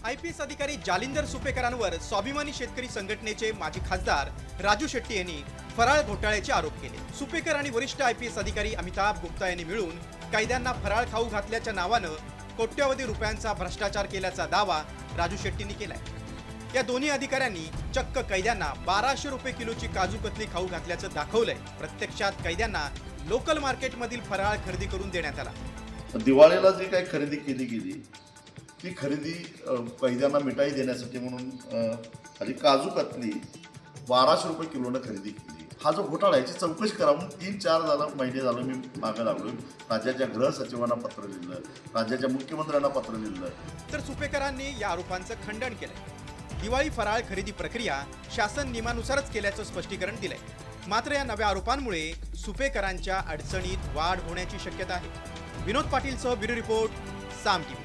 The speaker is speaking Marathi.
IPS अधिकारी जालिंदर सुपेकरांवर स्वाभिमानी शेतकरी संघटनेचे माजी खासदार राजू शेट्टी यांनी फराळ घोटाळ्याचे आरोप केले। सुपेकर आणि वरिष्ठ IPS अधिकारी अमिताभ गुप्ता यांनी मिळून कैद्यांना फराळ खाऊ घातल्याच्या नावानं कोट्यवधी रुपयांचा भ्रष्टाचार केल्याचा दावा राजू शेट्टींनी केलाय। या दोन्ही अधिकाऱ्यांनी चक्क कैद्यांना 1200 रुपये किलोची काजू कतली खाऊ घातल्याचं दाखवलंय। प्रत्यक्षात कैद्यांना लोकल मार्केटमधील फराळ खरेदी करून देण्यात आला। दिवाळीला जी काही खरेदी केली गेली ती खरेदी कैद्यांना मिठाई देण्यासाठी म्हणून आणि काजू कतली 1200 रुपये किलोनं खरेदी केली। हा जो घोटाळा याची चौकशी करा म्हणून 3-4 महिने झालं मी मागं लागलो। राज्याच्या गृह सचिवांना पत्र लिहिलं, राज्याच्या मुख्यमंत्र्यांना पत्र लिहिलं। तर सुपेकरांनी या आरोपांचं खंडन केलंय। दिवाळी फराळ खरेदी प्रक्रिया शासन नियमानुसारच केल्याचं स्पष्टीकरण दिलंय। मात्र या नव्या आरोपांमुळे सुपेकरांच्या अडचणीत वाढ होण्याची शक्यता आहे। विनोद पाटीलसह ब्युरो रिपोर्ट, साम टीव्ही।